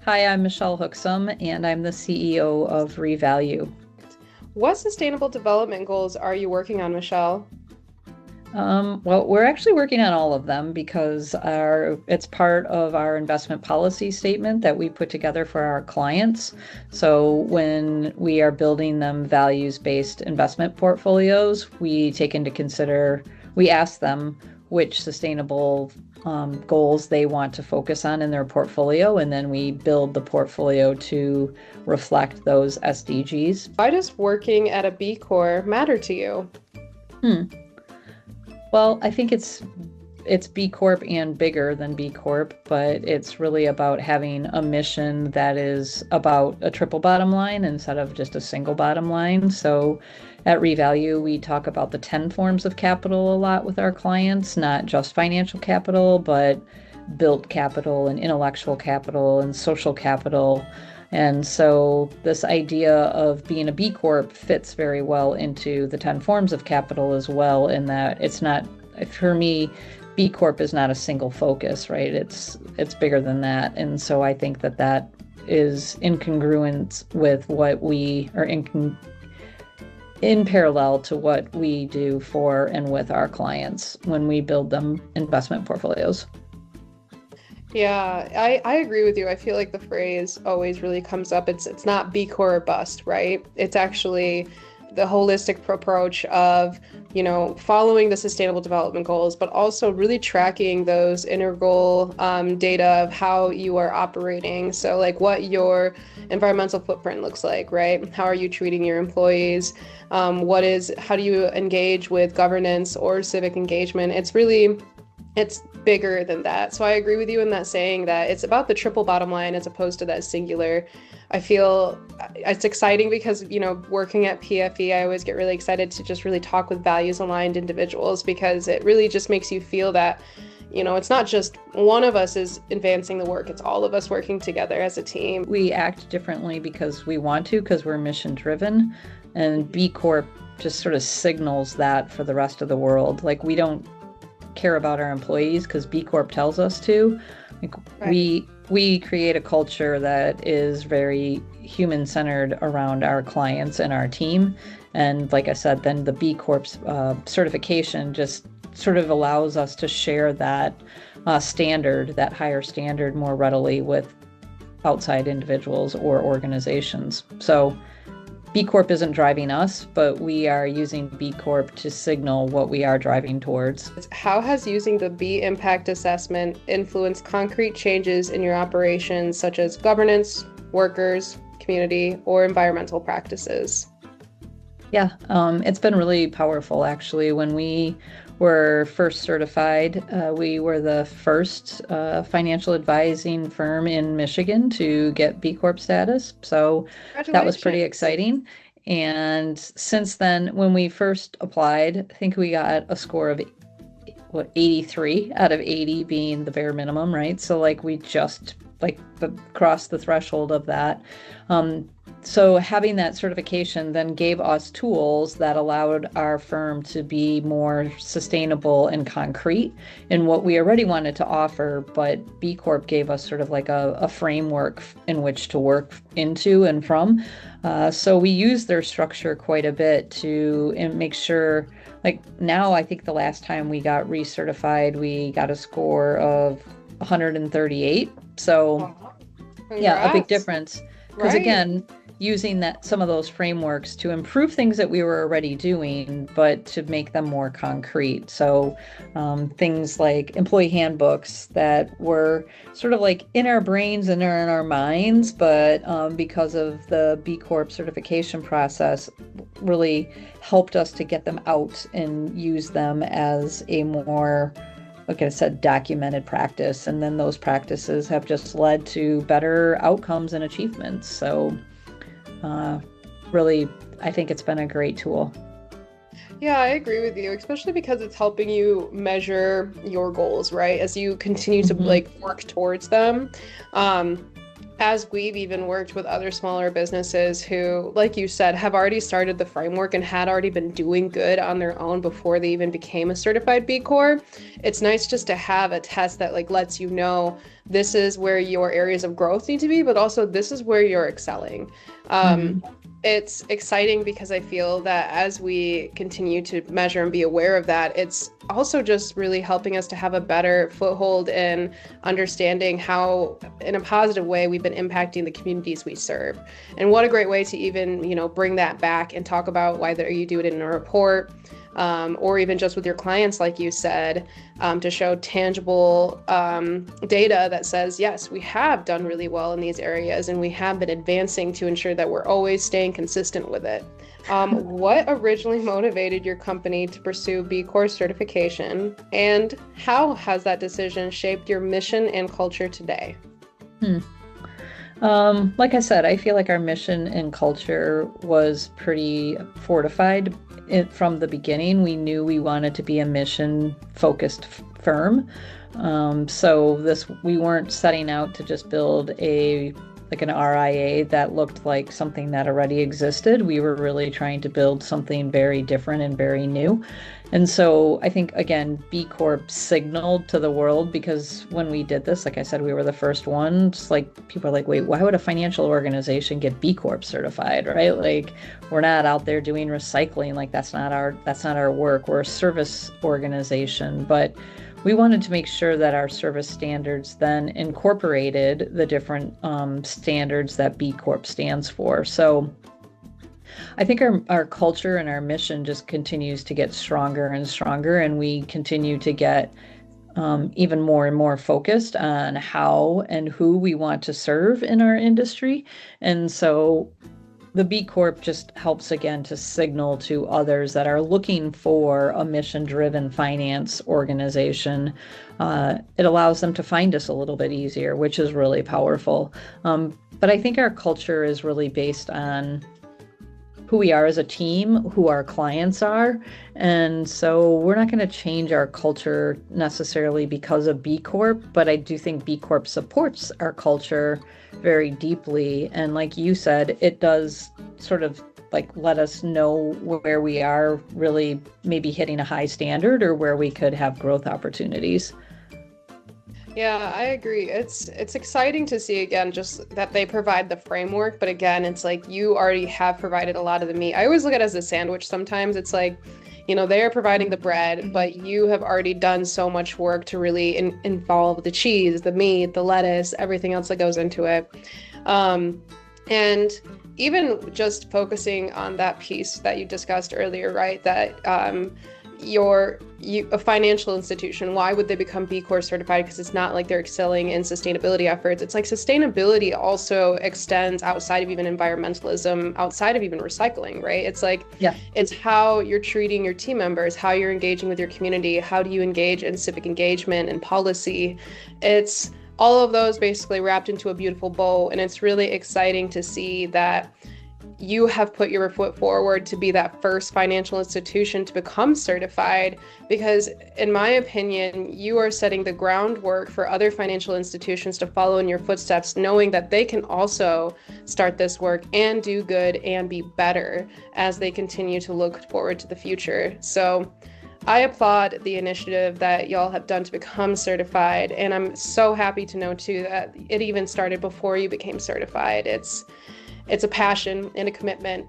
Hi, I'm Michelle Hooksum, and I'm the CEO of Revalue. What sustainable development goals are you working on, Michelle? Well, we're actually working on all of them because it's part of our investment policy statement that we put together for our clients. So when we are building them values-based investment portfolios, we ask them which sustainable goals they want to focus on in their portfolio, and then we build the portfolio to reflect those SDGs. Why does working at a B Corp matter to you? Hmm. Well, I think it's B Corp and bigger than B Corp, but it's really about having a mission that is about a triple bottom line instead of just a single bottom line. So at Revalue, we talk about the 10 forms of capital a lot with our clients, not just financial capital, but built capital and intellectual capital and social capital. And so this idea of being a B Corp fits very well into the 10 forms of capital as well, in that it's not, for me, B Corp is not a single focus, right? It's bigger than that. And so I think that is incongruent with what we are in parallel to what we do for and with our clients when we build them investment portfolios. Yeah, I agree with you. I feel like the phrase always really comes up. It's not B Corp or bust, right? It's actually the holistic approach of, following the sustainable development goals, but also really tracking those integral data of how you are operating. So like what your environmental footprint looks like, right? How are you treating your employees? How do you engage with governance or civic engagement? It's bigger than that. So I agree with you in that, saying that it's about the triple bottom line as opposed to that singular. I feel it's exciting because, working at PFE, I always get really excited to just really talk with values aligned individuals, because it really just makes you feel that, it's not just one of us is advancing the work, it's all of us working together as a team. We act differently because we want to, because we're mission driven, and B Corp just sort of signals that for the rest of the world. Like, we don't care about our employees because B Corp tells us to. Like, Right. we create a culture that is very human centered around our clients and our team. And like I said, then the B Corp's certification just sort of allows us to share that standard, that higher standard, more readily with outside individuals or organizations. So B Corp isn't driving us, but we are using B Corp to signal what we are driving towards. How has using the B impact assessment influenced concrete changes in your operations, such as governance, workers, community, or environmental practices? Yeah, it's been really powerful, actually. When we were first certified, we were the first financial advising firm in Michigan to get B Corp status. So that was pretty Congratulations. exciting. And since then, when we first applied, I think we got a score of 83 out of 80 being the bare minimum, right? So like we just like crossed the threshold of that. So having that certification then gave us tools that allowed our firm to be more sustainable and concrete in what we already wanted to offer, but B Corp gave us sort of like a framework in which to work into and from. So we use their structure quite a bit to make sure, like now, I think the last time we got recertified, we got a score of 138. So Wow. yeah, a big Congrats. difference. Because Right. again, using some of those frameworks to improve things that we were already doing, but to make them more concrete. So things like employee handbooks that were sort of like in our brains and in our minds, but because of the B Corp certification process, really helped us to get them out and use them as a more, like I said, documented practice. And then those practices have just led to better outcomes and achievements. So uh, really, I think it's been a great tool. Yeah, I agree with you, especially because it's helping you measure your goals, right? As you continue to Mhm. like work towards them. Um, as we've even worked with other smaller businesses who, like you said, have already started the framework and had already been doing good on their own before they even became a certified B Corp, it's nice just to have a test that like lets you know this is where your areas of growth need to be, but also this is where you're excelling. Hmm. It's exciting because I feel that as we continue to measure and be aware of that, it's also just really helping us to have a better foothold in understanding how, in a positive way, we've been impacting the communities we serve. And what a great way to even, bring that back and talk about whether you do it in a report, or even just with your clients, like you said, to show tangible data that says, yes, we have done really well in these areas and we have been advancing to ensure that we're always staying consistent with it. What originally motivated your company to pursue B Corp certification, and how has that decision shaped your mission and culture today? Hmm. Like I said, I feel like our mission and culture was pretty fortified from the beginning. We knew we wanted to be a mission-focused firm. So we weren't setting out to just build an RIA that looked like something that already existed. We were really trying to build something very different and very new. And so I think, again, B Corp signaled to the world, because when we did this, like I said, we were the first ones. Like, people are like, wait, why would a financial organization get B Corp certified, right? Like, we're not out there doing recycling. Like, that's not our work. We're a service organization. But we wanted to make sure that our service standards then incorporated the different standards that B Corp stands for. So I think our culture and our mission just continues to get stronger and stronger, and we continue to get even more and more focused on how and who we want to serve in our industry. And so the B Corp just helps, again, to signal to others that are looking for a mission-driven finance organization. It allows them to find us a little bit easier, which is really powerful. But I think our culture is really based on who we are as a team, who our clients are. And so we're not going to change our culture necessarily because of B Corp, but I do think B Corp supports our culture very deeply. And like you said, it does sort of like let us know where we are really maybe hitting a high standard or where we could have growth opportunities. Yeah, I agree. It's exciting to see again just that they provide the framework, but again, it's like you already have provided a lot of the meat. I always look at it as a sandwich sometimes. It's like, they are providing the bread, but you have already done so much work to really involve the cheese, the meat, the lettuce, everything else that goes into it. And even just focusing on that piece that you discussed earlier, right? That a financial institution, why would they become B Corp certified? Because it's not like they're excelling in sustainability efforts. It's like sustainability also extends outside of even environmentalism, outside of even recycling, right? It's like, Yeah. it's how you're treating your team members, how you're engaging with your community, how do you engage in civic engagement and policy. It's all of those basically wrapped into a beautiful bow. And it's really exciting to see that you have put your foot forward to be that first financial institution to become certified, because in my opinion, you are setting the groundwork for other financial institutions to follow in your footsteps, knowing that they can also start this work and do good and be better as they continue to look forward to the future. So I applaud the initiative that y'all have done to become certified, and I'm so happy to know too that it even started before you became certified. It's a passion and a commitment.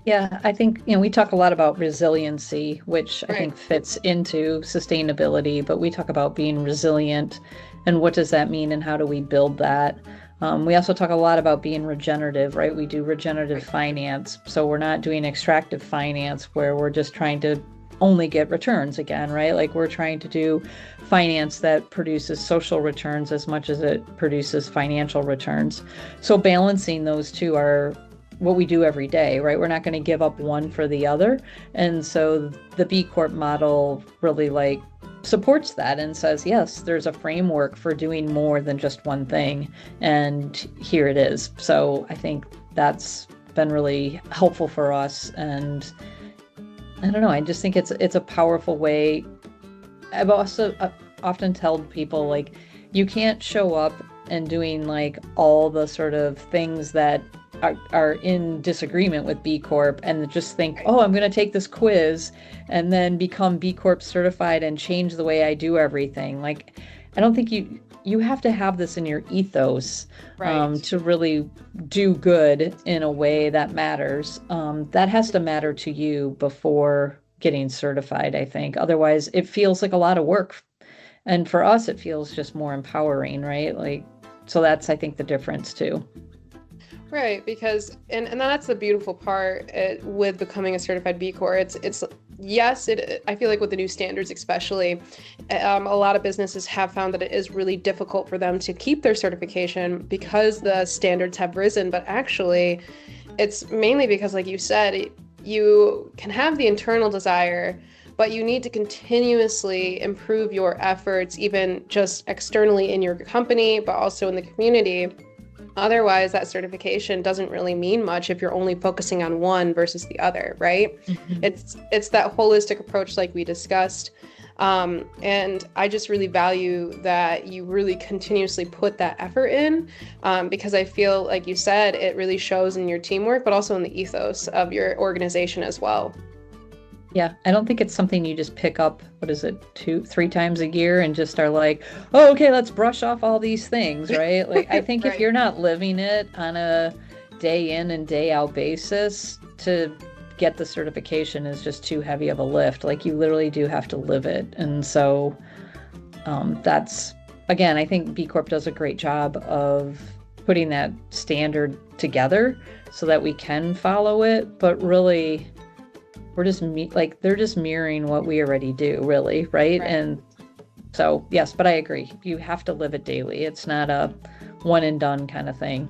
Yeah, I think, we talk a lot about resiliency, which I Right. think fits into sustainability, but we talk about being resilient and what does that mean and how do we build that? We also talk a lot about being regenerative, right? We do regenerative finance. So we're not doing extractive finance where we're just trying to only get returns again, right? Like, we're trying to do finance that produces social returns as much as it produces financial returns. So balancing those two are what we do every day, right? We're not going to give up one for the other. And so the B Corp model really supports that and says, yes, there's a framework for doing more than just one thing. And here it is. So I think that's been really helpful for us. And I don't know, I just think it's a powerful way. I've also often told people, like, you can't show up and doing like all the sort of things that are in disagreement with B Corp and just think, oh, I'm going to take this quiz and then become B Corp certified and change the way I do everything. Like, I don't think you have to have this in your ethos to really do good in a way that matters. That has to matter to you before getting certified, I think. Otherwise, it feels like a lot of work. And for us, it feels just more empowering, right? Like, so that's, I think, the difference too. Right, because and that's the beautiful part with becoming a certified B Corp. It's yes, I feel like with the new standards especially, a lot of businesses have found that it is really difficult for them to keep their certification because the standards have risen. But actually, it's mainly because, like you said, you can have the internal desire, but you need to continuously improve your efforts, even just externally in your company, but also in the community. Otherwise, that certification doesn't really mean much if you're only focusing on one versus the other, right? Mm-hmm. It's that holistic approach like we discussed. And I just really value that you really continuously put that effort in, because I feel, like you said, it really shows in your teamwork, but also in the ethos of your organization as well. Yeah, I don't think it's something you just pick up, what is it, 2-3 times a year and just are like, oh, okay, let's brush off all these things, right? Like, I think if you're not living it on a day in and day out basis, to get the certification is just too heavy of a lift. Like, you literally do have to live it. And so that's, again, I think B Corp does a great job of putting that standard together so that we can follow it, but really we're just like, they're just mirroring what we already do, really, right? And so, yes, but I agree. You have to live it daily. It's not a one and done kind of thing.